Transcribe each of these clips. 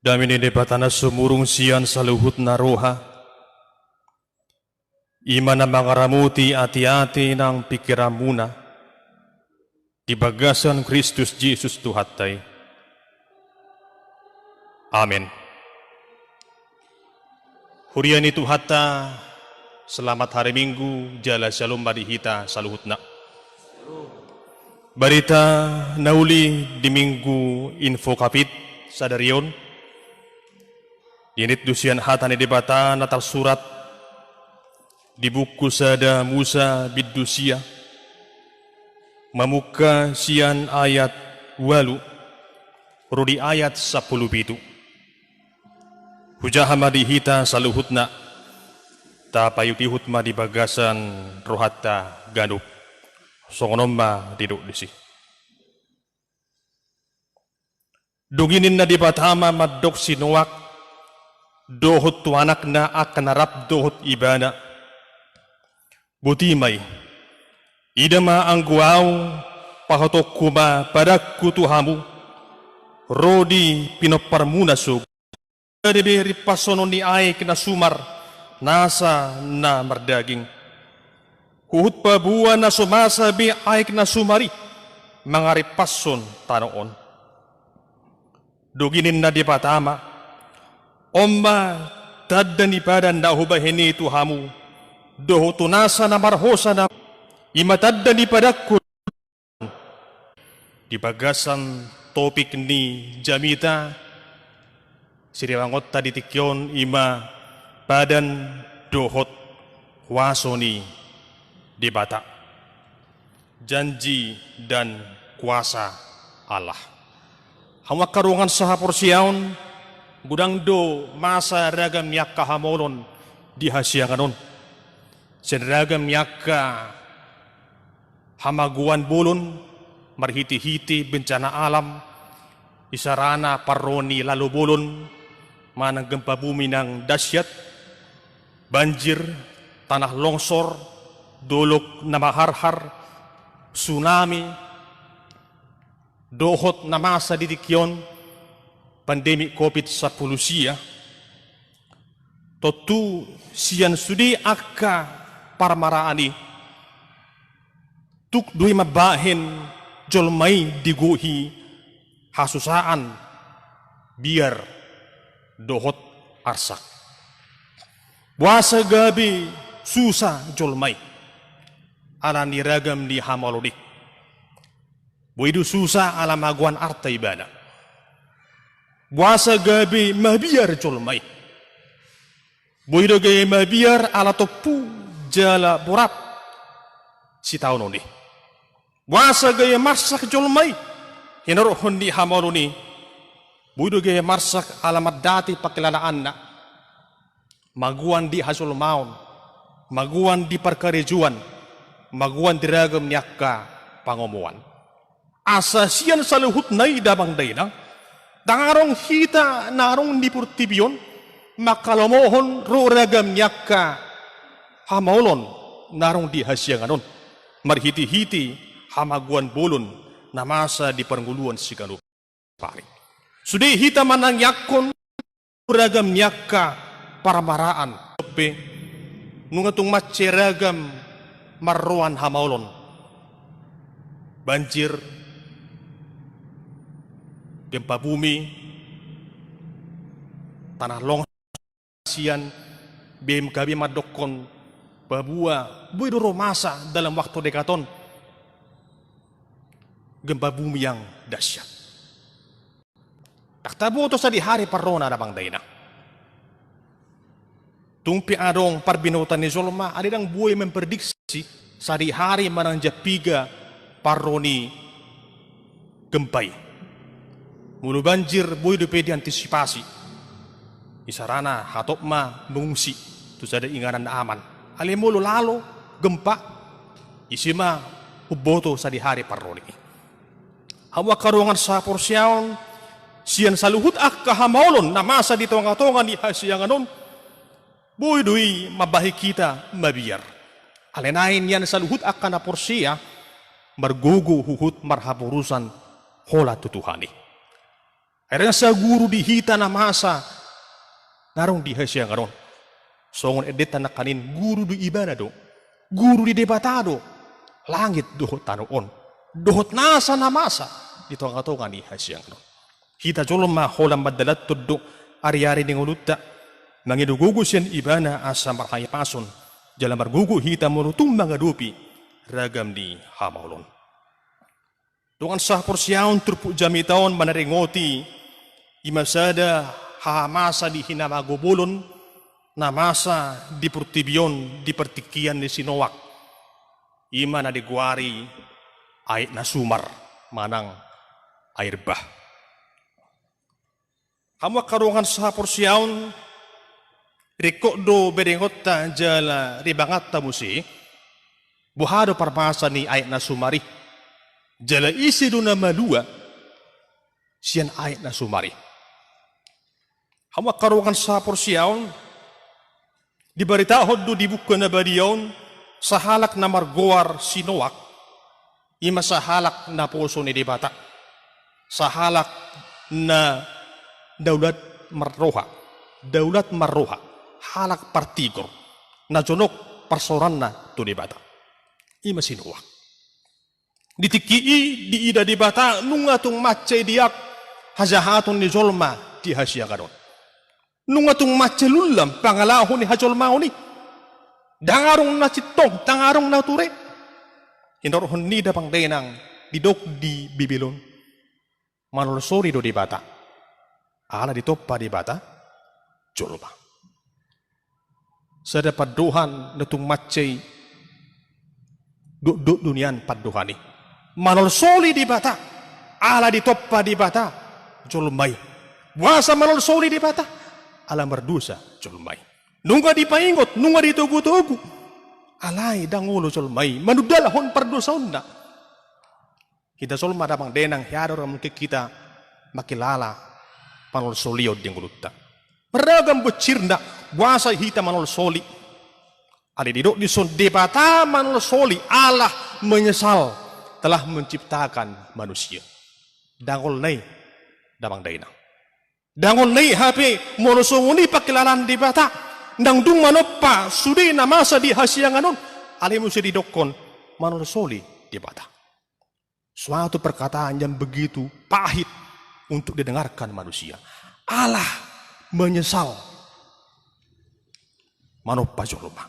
Damini debatana sumurung sian saluhut naroha. Imana mangaramuti ati-ati nang pikiramuna. Di bagasan Kristus Yesus Tuhatai. Amin. Huriani Tuhata, selamat hari Minggu, jala shalom barihita saluhutna. Barita nauli di Minggu info kapit sadarion. Init dusian hatani debata natal surat di buku sada Musa bidusia mamuka sian ayat walu rudi ayat 10 bitu hujahama dihita saluhutna ta payutihut ma di bagasan rohatta ganuk songonomma diduk disi duginin na di batama maddok sinuak dohot tu anak na akan narap dohot ibana butimay idama ang guaw pahotok kuma padakku tuhamu rodi pinoparmunasug deberi pasono ni ay kina sumar nasa na mardaging huhut pabuan na sumasabi ay kina sumari mangaripason tanoon duginin na di patama Omma taddan ibadan na hubahini tuhamu doho tunasa na marhosa na imataddan ipadakku di bagasan topik ni Jamita siriwangot tadi tikyon ima badan dohot wasoni di bata janji dan kuasa Allah hawa karungan saha porsiaon gudang do masa ragam yakka hamolon di hasianganon sen ragam yakka hamaguan bulun marhiti-hiti bencana alam isarana paroni lalu bulun manang gempa bumi nang dasyat banjir tanah longsor dolok na maharhar tsunami dohot na masa didikyon pandemi COVID-10 sia totu sian sudi akka parmaraani tuk dui mabahin jolmai diguhi hasusaan biar dohot arsak buasa gabi susah jolmai ala niragam di hamalodik buidu susah ala maguan arta ibadah buasa gabi mabiar jolmai boido gabi mabiar ala topu jala borat si tahun ini buasa gabi marsak jolmai hinaro hondi hamaluni boido gabi marsak ala madati pakilanaan na maguan di hasul maun maguan di perkarejuan maguan diragam nyakka pangomuan asasian saluhut nai dabang dainang dangarong hita narong di purtibion makalomohon ruragam nyakka hamolon narong di hasianganon marhiti-hiti hamaguan bolon namasa di pengguluan sigalup pari sudi hita manang yakon ragam nyakka paramaraan be nungatung maceragam marruan hamolon banjir gempa bumi, tanah longsor, BMKB madokon, babua, buidoro masa dalam waktu dekaton, gempa bumi yang dahsyat. Tak tabu to sa di hari parrona na bang dayna. Tumpi adong parbinutan ni Zolma, adidang buhay memprediksi sa di hari manang japiga parroni gempay. Mulu banjir boy depe diantisipasi isarana hatop ma mengungsi tu sada inganan na aman ale mulu lalo gempa isima uboto sa di hari parroni Hawa karuangan sa porsyaon, siyan saluhut akka hamaulon na masa di tonga-tonga ni hasyanganon, boy dui mabahi kita mabiyar. Alenain yan saluhut akka na porsya, margugu huhut marhapurusan hola tutuhani. Akhirnya sa guru dihita na masa, narong di hasyanganon. Songon edeta na kanin guru di ibana do, guru di debatado, langit dohot tanoon, dohot nasa na masa, dito ang katongan ni hasyanganon. Hita jolom ma holam madalat tuddo, ari-ari ning ulutta, nangidugugus yan ibana asa marhayapason, jala margugu hita monutung mga dupi, ragam ni hamaulon. Doon sa porsyaon turpu jamitaon manaringoti, imasada hamasa di hinamagubulon, na masa di pertibion di pertikian ni Sinowak, ima na diguari ay nasumar manang air bah. Kamu karungan sa porsyaon, rikok do berengota jala ribangat tamusi, buhado parmasa ni ay nasumari, jala isi do na malua, siyan ay nasumari. Kamu karungan sa porsyaon, di berita hoddo di buku na bariyon sa halak na margoar Sinowak, ima sa halak na poso ni dibata, sa halak na daulat marroha, halak partigor, na jonok persoran na to dibata, ima Sinowak. Ditikii di ida dibata nung atong matche diak hajahaton ni Jolma di hasya garon. Nung atong matchelulam pangalahon ni hajolmao ni dangarong na citong dangarong na ture hinorohon ni dapang denang didok di bibilon manulsori do di bata ala di toppa di bata jolma sada paduhan natung matchey do dunian paduhani manulsoli di bata ala di toppa di bata jolmai wasa manulsoli di bata ala merdusa jolmai. Nunga dipaingot, nunga ditugu-tugu. Alay dangulo jolmai, manudalahon perdosaon na. Kita solma damang denang hiador mungkin kita makilala panol solio di ngulutta. Meragam becirna, buasa hita manol soli. Ali didok di son debata manol soli, Allah menyesal telah menciptakan manusia. Dangol nai damang denang. Dangon nai HP monosongoni pakilalan di bata nang dung manoppa sudi na masa di hasyanganon alimu di dokon manosoli di bata. Suatu perkataan yang begitu pahit untuk didengarkan manusia. Allah menyesal manoppa joloma.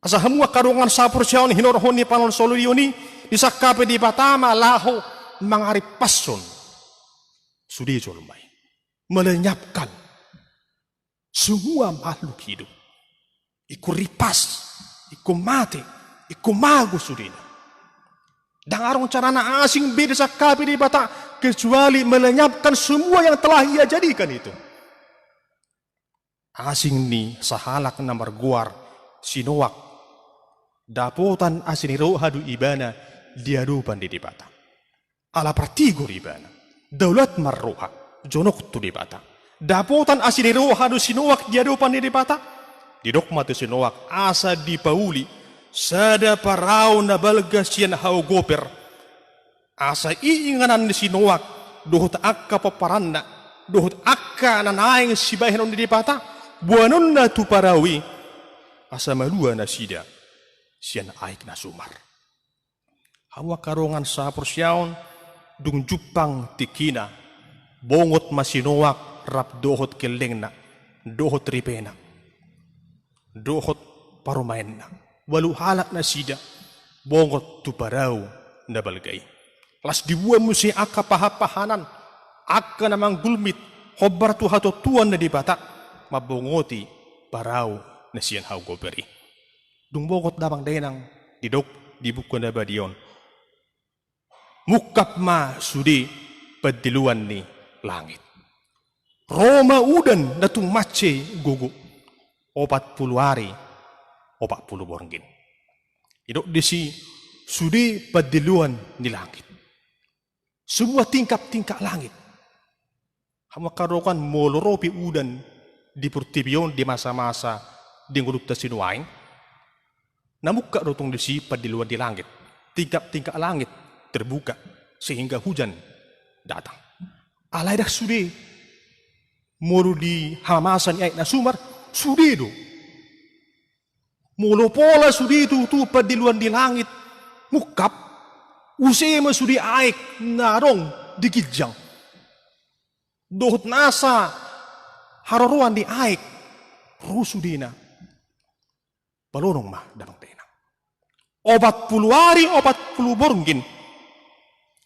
Asa hamua karungan sapur syaon hinorhoni panosoli yoni disakape di batama laho mangarip pason sudi jolomai. Melenyapkan semua makhluk hidup. Iku ripas, iku mati, iku magu sudina. Dan arong carana asing beda sakapi di bata kecuali melenyapkan semua yang telah ia jadikan itu. Asing ni sahalak na marguar Sinowak. Dapotan asiniro hadu ibana diadupan di bata. Ala partigor ibana. Daulat marroha. Jonok tu di bata. Dapotan asiniro hadu Sinowak diadupan di bata. Didok mati Sinowak asa dipauli sada parau na balga siyan hau goper. Asa iinganan ni Sinowak dohot akka paparanna dohot akka nanaing sibahinon di bata buanon na tu parawi asa malua na sida siyan aik na sumar. Hawa karongan sa porsyaon dung jupang tikina bongot Masinowak rap dohot kelengna, dohot ripena, dohot parumaenna, walu halak na sida, bongot tuparau na balgay. Las dibuan mo si akka pahapahanan, akka namang gulmit, hobar tu hatotuan na di bata, mabongoti parau na siyan hau goperi. Dung bongot damang denang, didok dibuko na ba diyon. Mukap ma sudi padiluan ni langit. Roma udan datung mace gugu 40 hari 40 borngin. Idok disi sudi padiluan ni langit. semua tingkap-tingkap langit. Hama karokan moloropi udan di pertibion di masa-masa di ngurupta sinuain. Namukka rotong disipat di luar di langit. Tingkap-tingkap langit terbuka sehingga hujan datang. Alai dah sude molu di hamasan ayat nasumar sude do. Molo pola sude itu tupat di luar di langit. Mukap usema sude aik narong di kijang. Dohut nasa hararuan di aik rusudina balonong mah damang tenang. 40 hari 40 borngin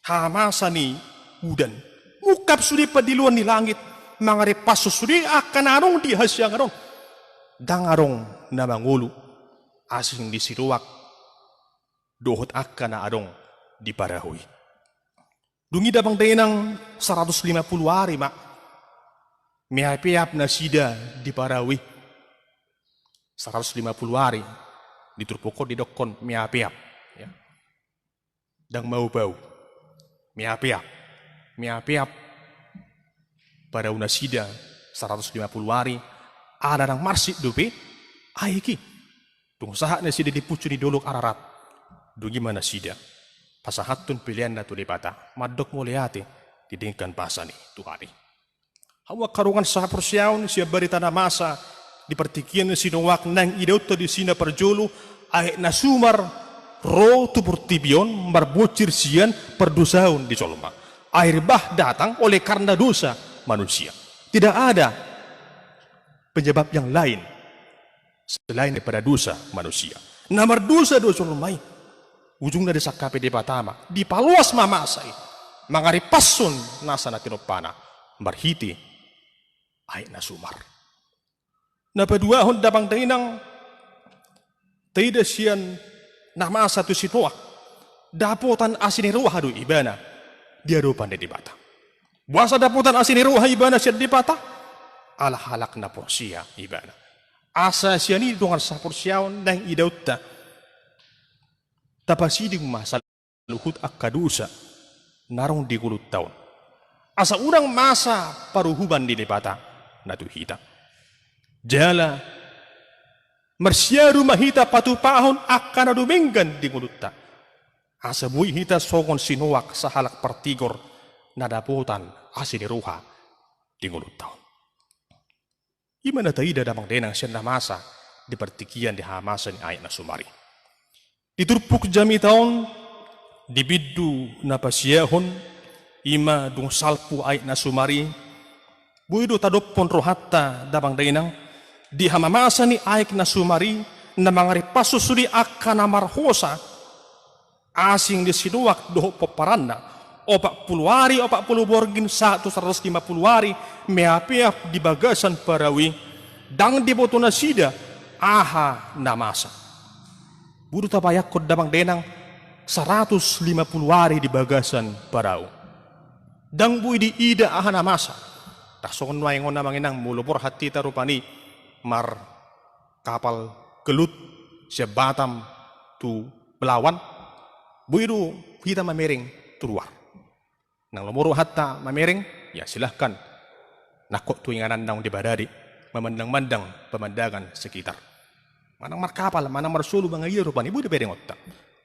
hamasa ni udan mukap sudi padiluan di langit mangare pasus sudi akan arong di hasyang arong dangarong na mangulu asing di siruak dohut akan arong di parahui. Dungi damang tenang 150 hari mak mihapiap na sida di parawi 150 hari diturpoko di dokon mihapiap ya. Dang mau bau mihapiap pada una sida 150 hari ada nang marsit dope aiki dung sahat na sida dipucu di dolok ararat dung gimana sida pasahatun pilihan na tulipata madok muliati didingkan pasani tuhari. Hawa karungan sa persyaun siya barita na masa di pertikian sinuwak nang idauta di sina perjulu ay nasumar ro tu pertibion marbocir sian perdosaun di soloma. Air bah datang oleh karena dosa manusia. Tidak ada penyebab yang lain selain daripada dosa manusia. Namar dosa solomai ujung dari sakape di patama di paluas mamasai mangari pasun nasa na tinopana marhiti ay nasumar. Napaduahon dabang tainang taida siyan namasa tu situak dapotan asiniruah adu ibana dia rupan di bata. Buasa dapotan asiniruah ibana siya di bata ala halak na porsia ibana. Asa siya ni dungan sa porsiyaon nang idauta tapasidig masa luhut akadusa narong di kulut tahun. Asa urang masa paruhuban di debata natuhita. Jala marsyaru mahita patupahon akan adumenggan di kulut ta. Asa bui hita songon sinuak sa halak partigor nadaputan asiniruha di kulut tahun. Imana taida damang denang siya na masa di pertikian di hamasan ayat na sumari. Diturpuk jami taon dibiddu napasyahon ima dung salpu ayat na sumari buido tadopon rohatta dabang dainang di hamamasa ni ayat na sumari na mangari pasusuri akan amarhosa asing di sinuak doho peparanna 40 hari 40 borgin 150 hari meapiap di bagasan parawi dang di botona sida aha namasa. Budu tapayak kod damang denang 150 hari di bagasan parau. Dang bui di ida ahana masa. Tak songon waingon namang inang mulupor hati tarupani mar kapal gelut siya Batam tu Belawan. Buidu kita mamering turuar. Nang lomoro hatta mamering ya silahkan. Nakok tuinganan naung di badari memandang-mandang pemandangan sekitar. Manang markapal, manang marsulu mga iyo rupan ibu de otta.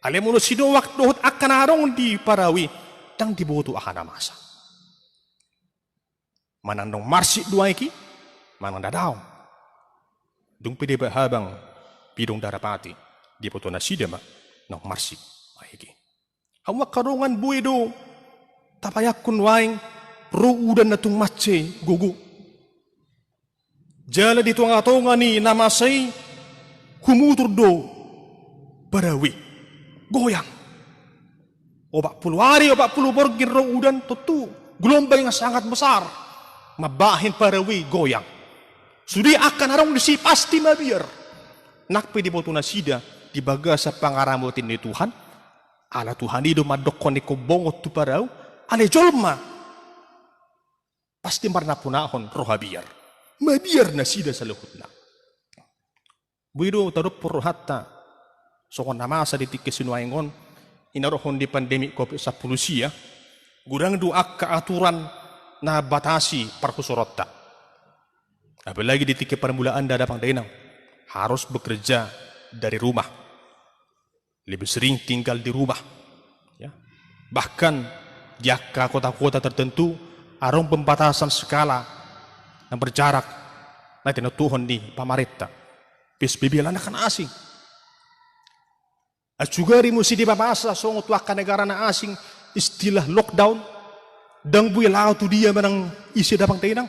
Alam mo sinuwak dohot akan arong di parawi dang dibuto akan masa. Manang nong marsi dua iki, manang dadaw. Dung pide habang pidong darapati di poto na sidema nong marsi iki. Hawa karungan buido tapayak kun waing ruudan na tung matse gugu. Jala di tunga-tunga ni namasay kumutur do barawi goyang 40 hari 40 borgin udan tutu gelombang yang sangat besar mabahin barawi goyang sudi akan arong disi pasti mabiar nakpe di botuna sida di bagasa pangaramutin ni Tuhan ala Tuhan itu madokon ni kubongot tu parau ale jolma pasti marna punahon rohabiar mabiar na sida sa luhutna. Buido tarup puro hatta sokon namasa di tikis sinuaingon inarohon di pandemi COVID-19 ya Gudang doa keaturan na batasi parkusorota. Apalagi di titik permulaan dada pangdainang harus bekerja dari rumah. Lebih sering tinggal di rumah. Ya. Bahkan di kota-kota tertentu arong pembatasan skala yang berjarak na tinutuhon ni pamarita. PSBB akan asing. At juga musi dibabasa so ngutuakan negara na asing istilah lockdown dang buy lao tu dia manang isi dapang tainang.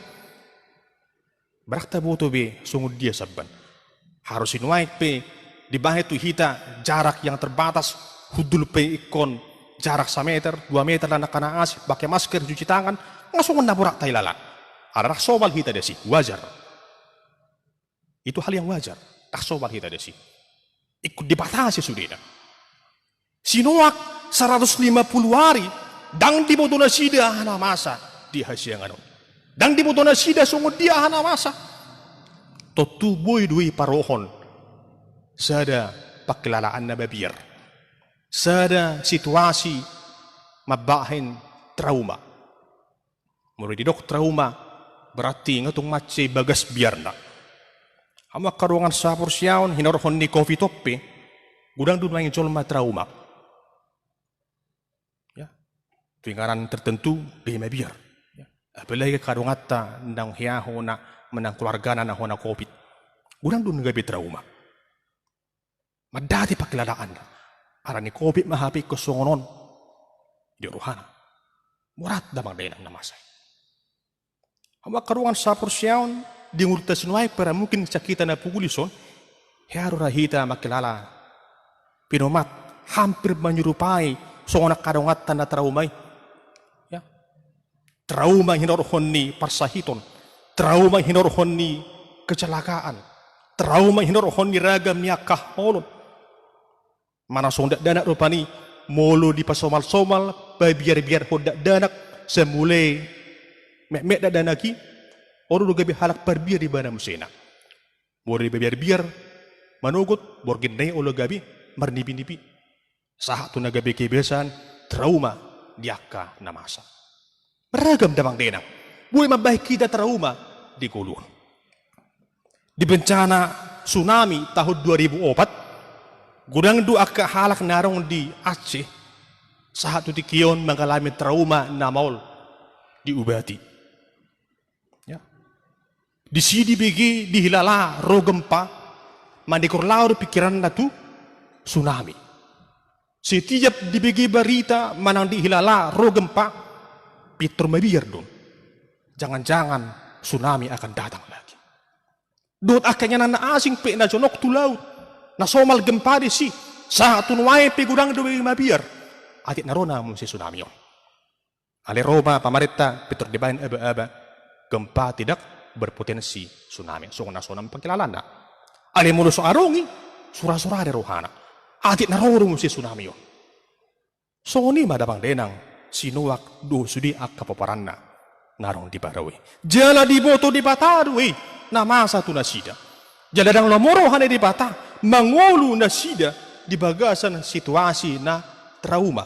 Berakta boto be sungguh dia sabban. Harus inuait pe di bahe tu hita jarak yang terbatas hudul pe ikon jarak 1 meter 2 meter dan kana asing pakai masker cuci tangan ngasungan na burak tailala. Arah sobal hita desi wajar. Itu hal yang wajar. Tak sobal hita desi. Ikut dibatasi sudah. Sinuak 150 hari dang di boto na sida hana masa di hasiangan. Dang di boto na sida sungguh dia hana masa. Totu boy dui parohon. Sada pakilalaan na babir. Sada situasi mabahin trauma. Mulai didok trauma berarti ngatung mace bagas biarna. Hama karuangan sapur siaon hinarhon ni kopi toppe gudang dunang jolma trauma. Ya. Tuingaran tertentu bema biar. Ya. Apalagi karuangata nang hiaho na menang keluarga na hona covid. Gudang dunang gabi trauma. Madati pakiladaan. Arani covid mahapi kosongonon di ruhana. Murat damang denang namasay. Hama karuangan sapur siaon di ngurta sinuai para mungkin sakita na pugulison haru rahita makilala pinomat hampir menyerupai seorang kadongatan na traumai ya trauma hinorhon ni parsahiton trauma hinorhon ni kecelakaan trauma hinorhon ni ragam yakah holon mana sondak danak rupani molo di pasomal-somal biar hodak danak semulai mek dadanaki orang lu gabi halak perbiar di bana musena. Mori biar manugut borgin nei olo gabi marnibi-nibi. Sahat tu nagabi kebiasaan trauma diaka namasa. Beragam damang denang. Boleh mabaik kita trauma di Guluan. Di bencana tsunami tahun 2004 gudang dua ka halak narong di Aceh sahat tu tikion mengalami trauma namaul diubati. Di sini begi di hilala ro gempa mandikur laur pikiran natu tsunami. Setiap di begi berita manang di hilala ro gempa pitur mabir don. Jangan-jangan tsunami akan datang lagi. Dot akhirnya nana asing pe na jonok tu laut. Na somal gempa di si saatun wae pe gudang dewe mabir. Atit narona mun si tsunami on. Ale Roma pamarita pitur dibain aba-aba gempa tidak berpotensi tsunami. So na tsunami pangkilalana. Ali mulu so arongi surah-surah de rohana. Atit narorong si tsunami yo. So ni madabang denang sinuak do sudi akapaparanna narong di barawi. Jala di boto di bataru na masa tu nasida. Jala dang lomoro hane di bata mangolu nasida di bagasan situasi na trauma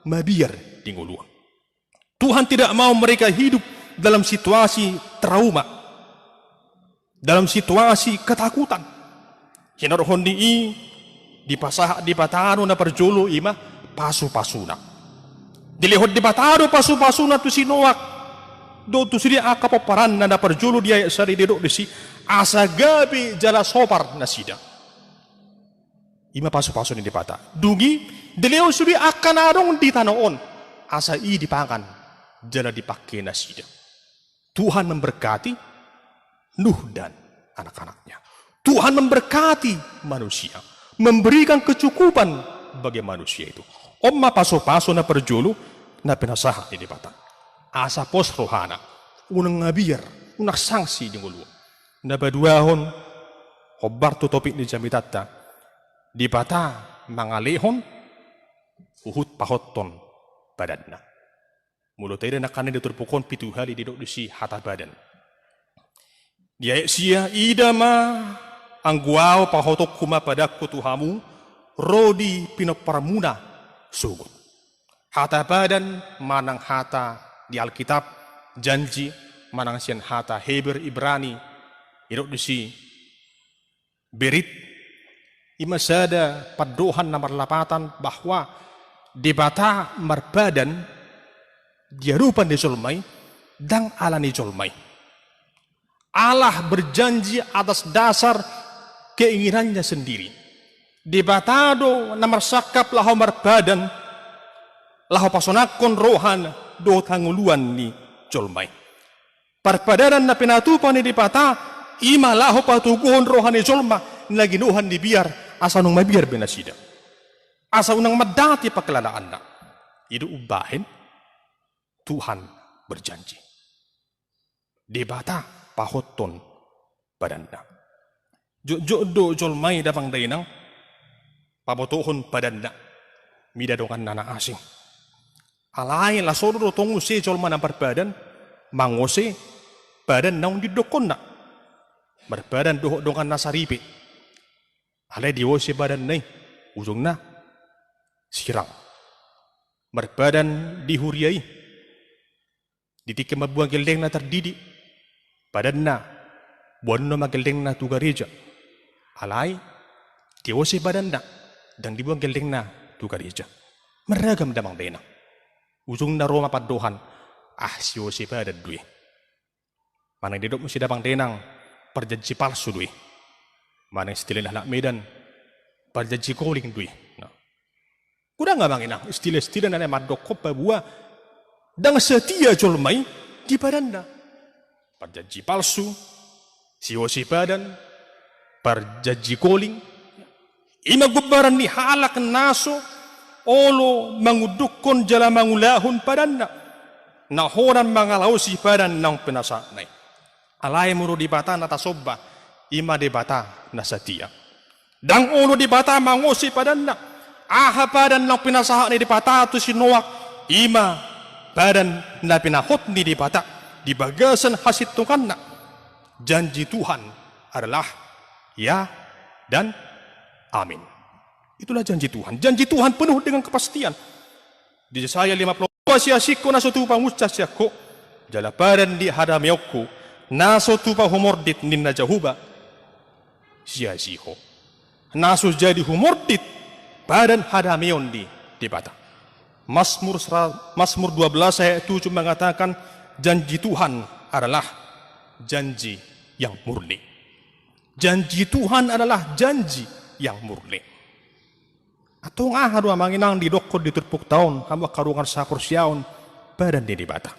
mabir di nguluan. Tuhan tidak mau mereka hidup dalam situasi trauma. Dalam situasi ketakutan. Hinarhon di pasah di bataro na perjolo ima pasu-pasuna. Dilihod di bataro pasu-pasuna tu sinuak. Do tu sidi akapaparan na perjolo dia sari dedok desi asa gabi jala sopar na sida. Ima pasu-pasu ni di bata. Dugi dileo sudi akan arong di tanoon asa i dipangan jala dipakai na sida. Tuhan memberkati Nuh dan anak-anaknya. Tuhan memberkati manusia. Memberikan kecukupan bagi manusia itu. Omma paso-paso na perjulu na pinasaha di batang. Asa pos rohana. Unang ngabir. Unang sanksi di ngulu. Na baduahon. Hobar tu topik di jamitata. Di bata mangalehon. Uhut pahoton badanna. Mulut tayo na kanin diturpukon pituhali di dok di si hata badan. Dia sia idama angguao pahotok kuma pada kutuhamu rodi pinoparamuna sugut. Hata badan manang hata di Alkitab janji manang sian hata Heber Ibrani irok disi berit imasada padohan nomor 8 bahwa debata marbadan dia rupan di Jolmai dan alani Jolmai. Allah berjanji atas dasar keinginannya sendiri. Debatado nomor sakap lahu marbadan lahu pasonakon rohan do tanguluan ni Jolmai. Parpadaran na pinatupan ni debata ima lahu patuguhon rohan ni Jolma naginuhan ni biar asa nung mabiar benasida. Asa unang madati paklalaan na. Itu ubahin Tuhan berjanji. Debata pahoton padanda. Jodo Jolmai dapang dainang pabotohon padanda. Midadongan nana asing. Alay la soro tongu se Jolma na parbadan mangose badan naung didokon na. Berbadan dohok dongan nasaripi. Alay diwose badan nai ujung na sirang. Berbadan dihuriai. Ditik mabuang geldeng na terdidik. Badan na buan na mageldeng na tu gereja. Alay diwose badan na dan dibuang geldeng na tu gereja. Meragam damang dena. Ujung na Roma padohan siwose badan dui. Manang didok mesti damang denang perjanji palsu dui. Manang istilah anak Medan perjanji koling dui. Nah. Kuda nggak manginang istilah-istilah na madokop buah dan setia Jolmai di badanna. Perjanji palsu, siwasi badan, perjanji koling. Ima gubaran ni halak naso, olo mangudukon jala mangulahun padanna. Nahoran mangalausi padan nang penasanay. Alay muro di bata natasobba, ima di bata nasatia. Dang olo di bata mangosi padanna. Aha padan nang pinasahan ni di bata tu sinuak, ima badan na pinahot ni di bata di bagasan hasit tungkanna. Janji Tuhan adalah ya dan amin. Itulah janji Tuhan. Janji Tuhan penuh dengan kepastian. Di Yesaya 50 siasiko na sotupa mustasyako jala badan di hadamiyoko na sotupa humordit ninna jahuba siasiho. Naso jadi humordit badan hadamion di bata. Mazmur 12 ayat 7 mengatakan janji Tuhan adalah janji yang murni. Janji Tuhan adalah janji yang murni. Atau haru manginang di dokor di turpuk tahun hamba karungan sapur siaun badan di bata.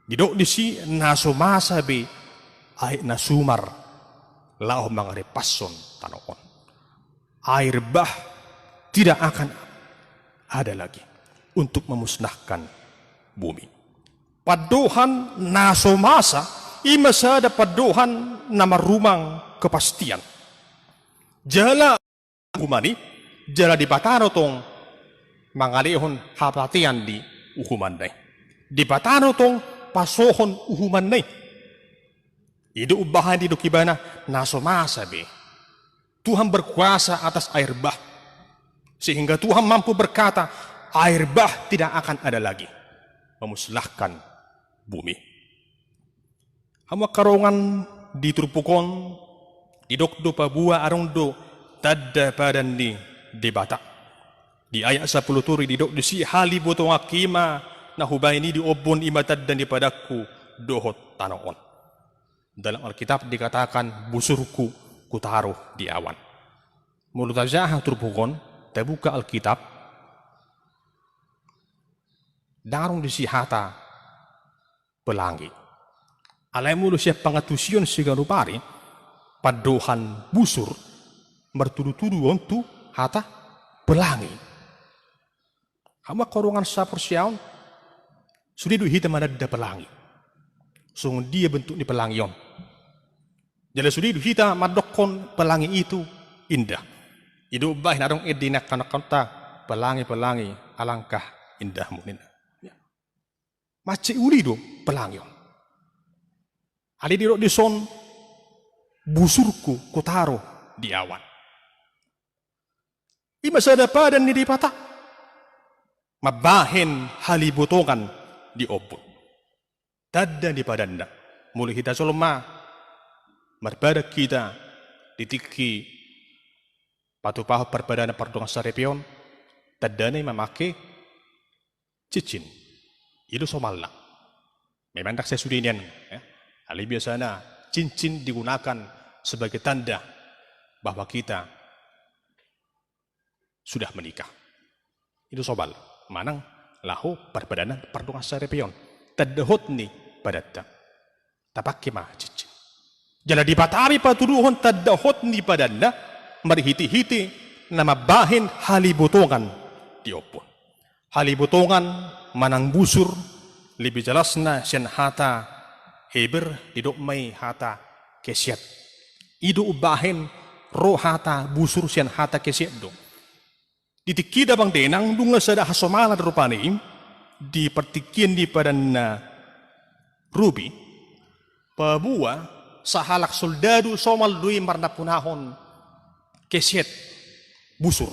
Di dok di si naso masabe ay nasumar lao mangare pason tanokon. Air bah tidak akan ada lagi untuk memusnahkan bumi. Padohan naso masa imasada padohan nama rumang kepastian. Jala humani jala di batano tong mangalihon hapatian di uhuman nay. Di batano tong pasohon uhuman nay. Idu ubahan di dukibana naso masa be. Tuhan berkuasa atas air bah. Sehingga Tuhan mampu berkata, air bah tidak akan ada lagi. Memusnahkan bumi. Hama karongan di turpukon, di dokdo pabua arongdo, tadda padan di bata. Di ayat 10 turi di dok di si hali botong akima, nahubay ini di obon imatad dan di padaku dohot tanaon. Dalam Alkitab dikatakan busurku kutaruh di awan. Mulut aja turpukon, terbuka Alkitab, darung di si hata pelangi. Alai mulu siap pangatusion sigarupari, padohan busur, bertudu-tudu untuk hata pelangi. Hama korongan sapur siaun, sudah hitam ada di pelangi. Sungguh dia bentuk di pelangi on. Jadi sudah hitam madokon pelangi itu indah. Itu baik narong edinak kanak-kanta pelangi-pelangi alangkah indah munin. Maci uli do pelangi on. Ali dirok di son busurku kutaro di awan. Ima sada padan ni di patah mabahin halibutongan di obon. Tadda di padanda. Muli kita solma marbadak kita ditiki patupaho perbadana pardongan sarepion. Tadda ni memakai cincin. Itu somalna. Memang tak sesudinian. Ya. Hal biasanya cincin digunakan sebagai tanda bahwa kita sudah menikah. Itu sobal. Manang lahu perbadana pardongan sarepion. Tadahot ni padatta. Tapake mah cincin. Jala dipatami patuduhon tadahot ni padanda marhiti-hiti nama bahin halibutongan diopon. Halibutongan manang busur lebih jelasna sian hata heber didok may hata kesiat. Ido ubahin roh hata busur sian hata kesiat do. Ditikida bang denang dunga sada hasomala rupani di pertikian di padan rubi pabua sahalak soldado somal dui marna punahon kesiat busur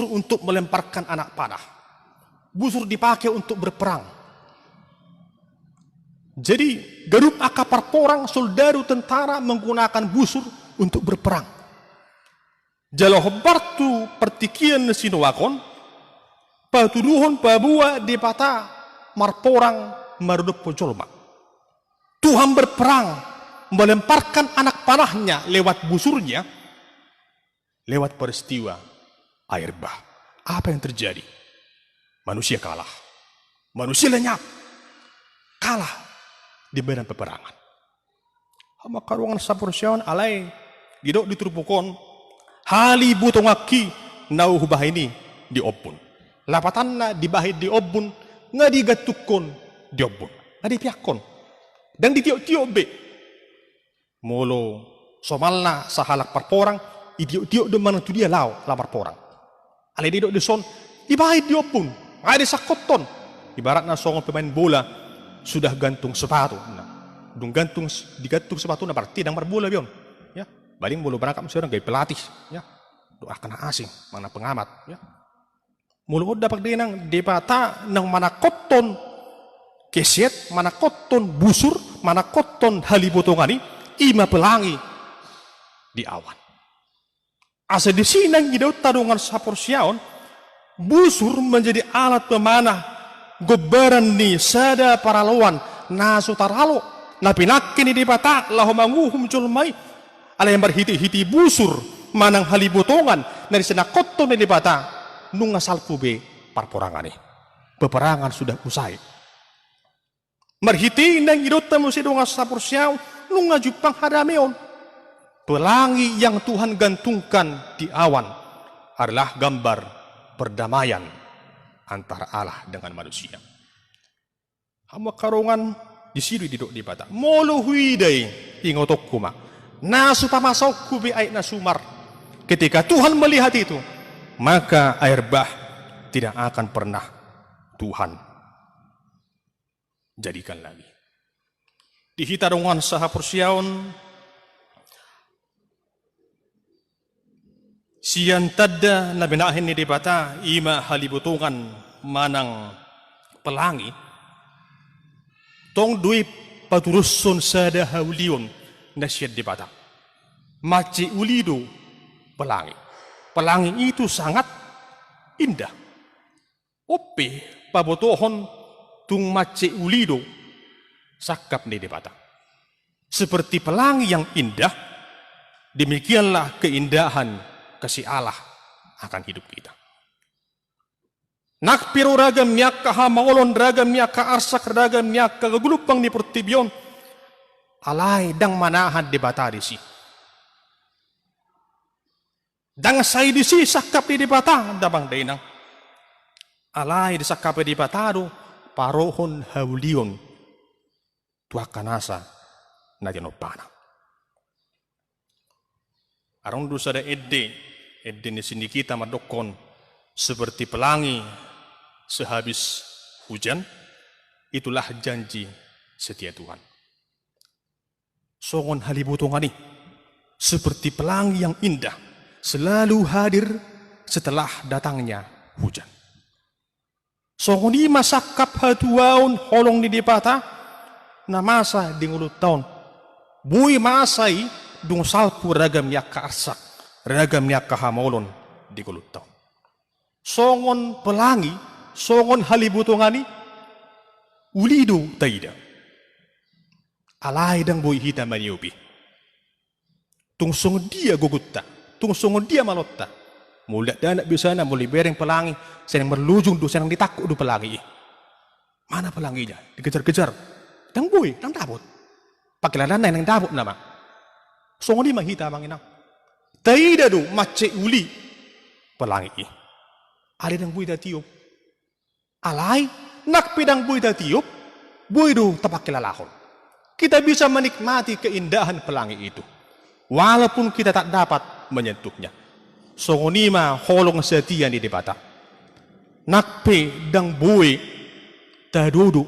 untuk melemparkan anak panah, busur dipakai untuk berperang. Jadi garup akapar porang soldado tentara menggunakan busur untuk berperang. Jalo bartu pertikian sinuakon patuduhon pabua di pata marporang maruduk pojolma. Tuhan berperang melemparkan anak panahnya lewat busurnya, lewat peristiwa air bah. Apa yang terjadi? Manusia kalah. Manusia lenyap. Kalah di medan peperangan. Hama karuangan sapursion alai didok diturupukon hali butongaki nau hubah ini di obun. Lapatanna dibahid di obun nga digatukon di obun. Nga dipiakon. Dan ditiok-tiok be. Molo somalna sahalak parporang idiok-tiok deman tu dia lau lapar porang. Ale didok de son dibahid di obun. Ada sakoton. Ibaratnya songon pemain bola sudah gantung sepatu. Nah, digantung sepatu na berarti dang marbola bion. Ya, baling bolo berangkat seorang gay pelatih. Ya, doa kena asing, mana pengamat. Ya, mulu dapat denang depata nang mana koton keset, mana koton busur, mana koton halibotongani ima pelangi di awan. Asa di sini ngidau tadungan saporsiaon busur menjadi alat pemanah gobaran ni sada para lawan nasu taralo napinakin di bata lahu manguhum julmai ala yang berhiti-hiti busur manang halibutongan dari sana koton di bata nunga salkube parporangane peperangan sudah usai marhiti nang idot tamu sidonga saporsiaon nunga jupang hadameon. Pelangi yang Tuhan gantungkan di awan adalah gambar perdamaian antara Allah dengan manusia. Hama karungan di sini didok di bata. Molo huidai ingotok kuma. Nasu pamasok kubi air nasumar. Ketika Tuhan melihat itu, maka air bah tidak akan pernah Tuhan jadikan lagi. Di hitarungan saha persiaon sian tadda na binahin ni dibata ima halibutungan manang pelangi tong dui paturusun sada haulion na siya dibata maci ulido pelangi itu sangat indah ope pabotohon tung maci ulido sakap ni dibata seperti pelangi yang indah demikianlah keindahan kasih Allah akan hidup kita. Nakpiru ragam nyaka hamaolon ragam nyaka arsak ragam nyaka gagulupang ni pertibion alay dang manahan di batarisi. Dang say di si sakap di bata dabang dainang alay di sakap di batado parohon haulion tuakanasa na janopana. Arong dosa da edde di sini kita madokon seperti pelangi sehabis hujan, itulah janji setia Tuhan. Songon halibutongani seperti pelangi yang indah selalu hadir setelah datangnya hujan. Songoni masakap hatuaon holong ni dipata na masa di ngulut taon. Bui masai dung salpu ragam yak kaarsak, ragam yak kahamolon di ngulut taon. Songon pelangi, songon halibutongani, ulido taida. Alai dang bui hita maniubi. Tung songon dia gugutta, tung songon dia malotta. Mulia dan anak bisa na mulai bereng pelangi, sedang berlujung do sedang ditakut do pelangi. Mana pelanginya? Dikejar-kejar. Dang boy, dang dabot. Pakilanan na yang dabot nama. Songon di mahita manginang. Taida do mace uli pelangi. Ali dang boy da tiup. Alai nak pedang boy da tiup, boy do tapak kilalahon. Kita bisa menikmati keindahan pelangi itu, walaupun kita tak dapat menyentuhnya. Songonima holong setia di debata. Nakpe dang buai tadudu,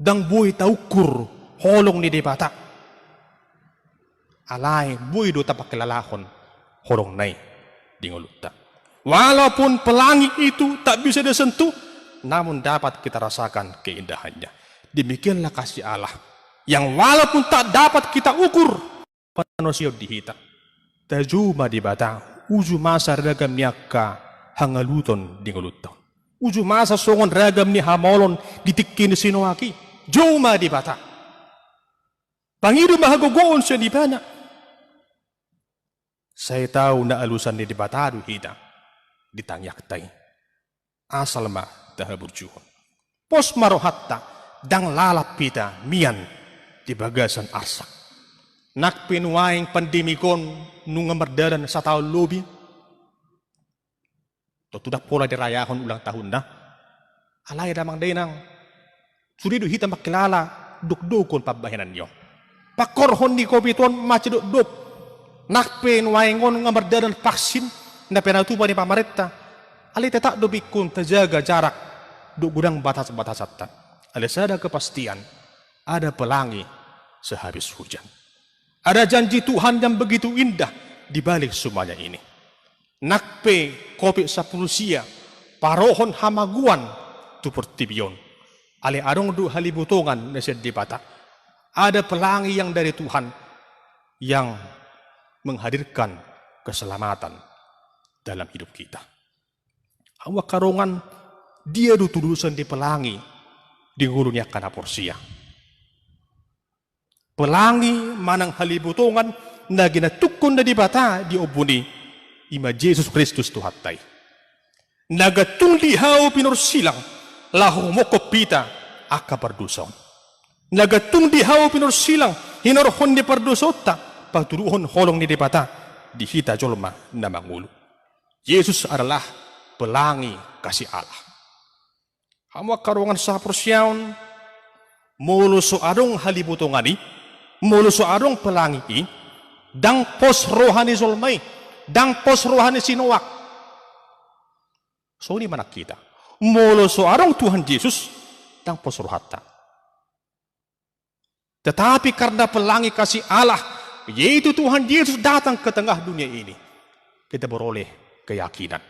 dang buai taukur holong di debata. Alai buai do tapak kelalahon holong nai di ngolutta. Walaupun pelangi itu tak bisa disentuh, namun dapat kita rasakan keindahannya. Demikianlah kasih Allah yang walaupun tak dapat kita ukur manusia dihita. Tajuma di batang. Uju masa ragam nyaka hangaluton di ngolutton. Uju masa songon ragam ni hamolon ditikin sinoaki. Joma di bata. Pangidu mahagogoon siya di bana. Saya tahu na alusan ni di batado hita. Ditangyak tay. Asal ma tahaburjuhon. Pos marohatta dang lalap pita mian di bagasan arsak. Nak pinuaing pandemikon nung merdaran sa taon lobi. Tutudak pola dirayahon ulang tahun na. Alay damang daynang. Surido hita makilala dukdukon pabahinan nyo. Pakorhon ni kopiton maceduk-duk. Nak pinuaingon nga merdaran vaksin na pinatupa ni pamarita. Alay tetak dobikon terjaga jarak duk gudang batas-batasatan. Alay ada kepastian ada pelangi sehabis hujan. Ada janji Tuhan yang begitu indah di balik semuanya ini. Nakpe kopi sapulusia, parohon hamaguan tu pertibion. Ale arong du halibutongan nasi di bata. Ada pelangi yang dari Tuhan yang menghadirkan keselamatan dalam hidup kita. Awak karongan dia du tudusan di pelangi di gulunya kana porsia. Pelangi manang halibutongan na ginatukon na di bata di obuni ima Jesus Kristus tuhatay. Nagatung lihaw pinursilang lahu mokopita aka pardusaw. Nagatung lihaw pinursilang hinorhon ni pardusota paturuhon holong ni di bata di hita jolma na mangulo. Yesus adalah pelangi kasih Allah. Hamak karungan sa persyaon mulu so adong halibutongani mulu so adong pelangi dang pos rohani zolmai dang pos rohani sinoak. So ini mana kita mulu so adong Tuhan Yesus dang pos rohata. Tetapi karena pelangi kasih Allah yaitu Tuhan Yesus datang ke tengah dunia ini, kita beroleh keyakinan.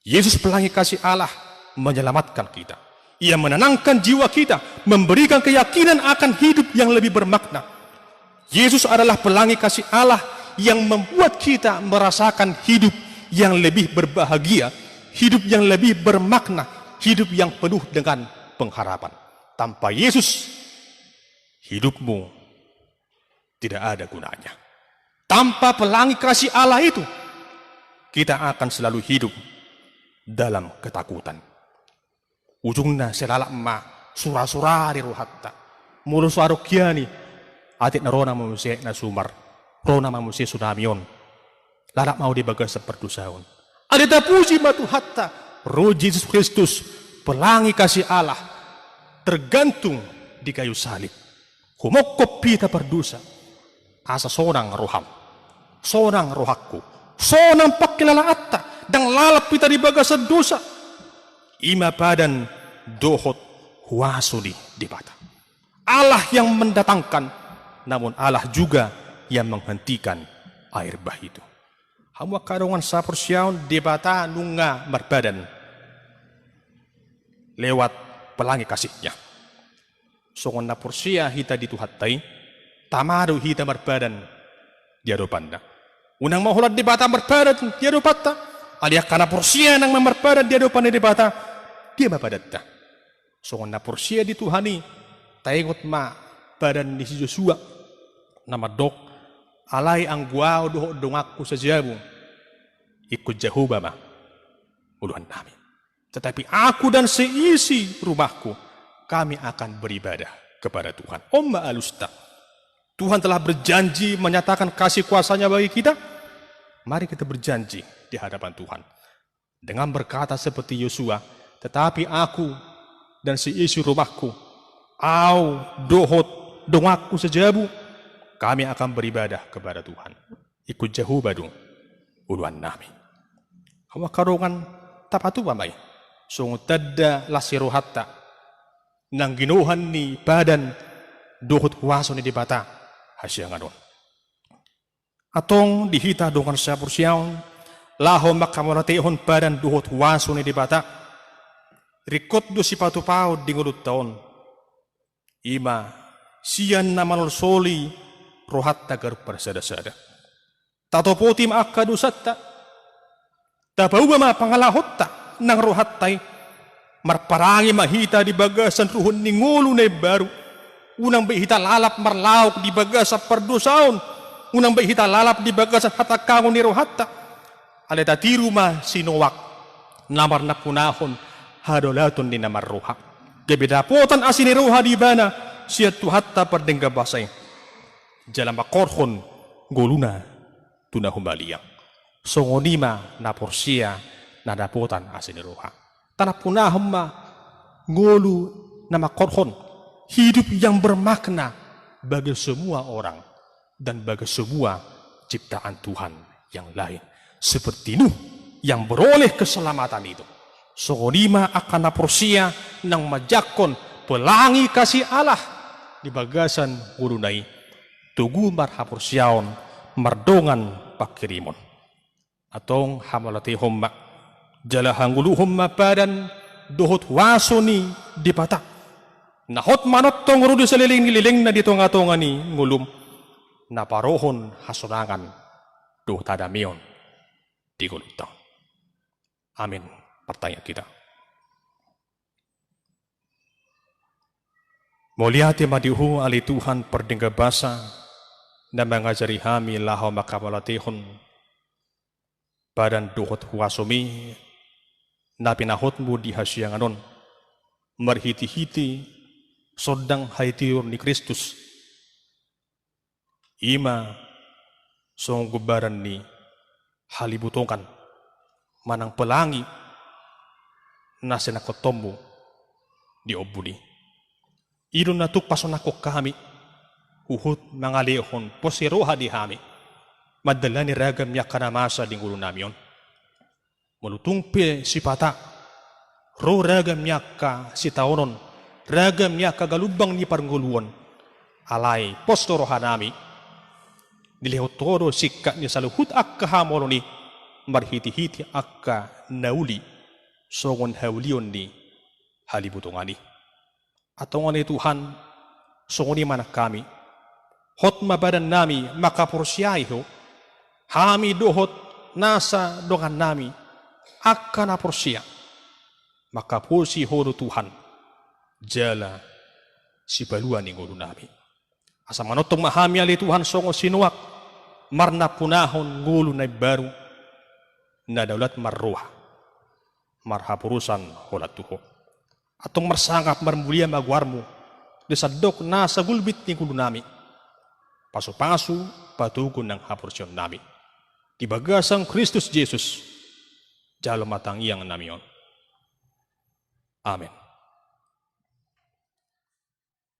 Yesus pelangi kasih Allah menyelamatkan kita. Ia menenangkan jiwa kita, memberikan keyakinan akan hidup yang lebih bermakna. Yesus adalah pelangi kasih Allah yang membuat kita merasakan hidup yang lebih berbahagia, hidup yang lebih bermakna, hidup yang penuh dengan pengharapan. Tanpa Yesus, hidupmu tidak ada gunanya. Tanpa pelangi kasih Allah itu, kita akan selalu hidup dalam ketakutan. Ujungnya selalak ma surah-surah di ruhatta mulu suarok kiani atit na rona manusia na sumar rona manusia sudamion lalak mau dibagas seperdusaun ada tapuji matu hatta roh Yesus Kristus pelangi kasih Allah tergantung di kayu salib humokop pita perdusa asa sonang roham sonang rohakku sonang pakilala atta dang lalap pita dibagas dosa ima padan dohot huasuli di bata. Allah yang mendatangkan, namun Allah juga yang menghentikan air bah itu. Hawa karungan sa persyaon di bata nunga marbadan. lewat pelangi kasihnya. Songon na porsia hita dituhatai, tamado hita marbadan di adopanda. Unang mahulat di bata marbadan di adopata, aliak kana porsia nang marbadan di adopan di bata, dia mapadatta. Songon na porsia dituhani, taingot ma badan ni si Joshua, nama dok, alay ang guaw doho dongakku sajabu, ikut Jehovah ma, uluhan nami. Tetapi aku dan seisi rumahku, kami akan beribadah kepada Tuhan. Omma alusta. Tuhan telah berjanji menyatakan kasih kuasanya bagi kita. Mari kita berjanji di hadapan Tuhan. Dengan berkata seperti Yosua, tetapi aku dan seisi rumahku, au dohot dongakku sejabu, kami akan beribadah kepada Tuhan. Ikut Jehovah dong, uluan nami. Hawa karongan tapatu pamay. Sungut tada lasirohatta nang ginuhan ni badan dohot huwaso ni dibata hasya nga doon. Atong dihita dongan sa pursyaon laho makamulatihon badan dohot huwaso ni dibata rikot do si patupao di ngulut taon ima siyan na manulsoli rohatta gar persada-sada tatopotim akadusatta tapauba ma pangalahotta nang rohattay marparangi mahita di bagasan ruhun ni ngulo na baru unang behita lalap marlaok di bagasan pardosaon unang behita lalap di bagasan hatakangon ni rohatta aleta tiruma sinowak namar na punahon hadolaton ni namar roha gebedapotan asin ni roha di bana siya tuhatta pardengga basay jalan makorhon goluna tunahumbaliyang songonima na porsia nadapotan asin ni roha. Tanah punahom ma ngolu na makorhon hidup yang bermakna bagi semua orang dan bagi semua ciptaan Tuhan yang lain. Seperti Nuh yang beroleh keselamatan itu. Songonima akan naporsia nang majakon pelangi kasih Allah di bagasan urunai tugu marhaporsiaon mardongan pakirimon. Atong hamalati homma jala hangguluhum mapadan dohot wasoni di pata nahot manot tong rudi seliling na dito nga tonga ni ngulum naparohon hasunangan do tadamion di gulutang. Amin. Pertanyaan kita. Muliati madihu ali Tuhan perdengga basa na mengajari kami laho makabalatihon badan dohot huwasomi na pinahotmu di hasyanganon marhiti-hiti sodang haitiur ni Kristus ima songgubaran ni halibutongan manang pelangi na sinakotommu di obuli idon natuk pasonakok kami uhut mangalehon posiroha di hami madala ni ragam niya kanamasa di ngulo namion mulutungpe si pata ro ragam niya ka si taonon ragam niya kagalubang ni parnguluan alay postoro hanami dilihotoro sikka ni saluhut akka hamolo ni marhiti-hiti akka nauli songon haulion ni halibutongani atong ni Tuhan songoni manak kami hot mabadan nami makaporsyaiho hami dohot nasa dongan nami akka na porsia makaporsi hodo Tuhan jala si baluan ni ngulu nami asa manotong mahami ali Tuhan songo sinuak marna punahon ngulu na baru na daulat marruha marhapurusan holat tuho atong marsangap marmulia magwarmu desadok nasa gulbit ni ngulu nami paso-paso patugon ng haporsyon nami di bagasang Kristus Jesus jalo matang iyang namion. Amen.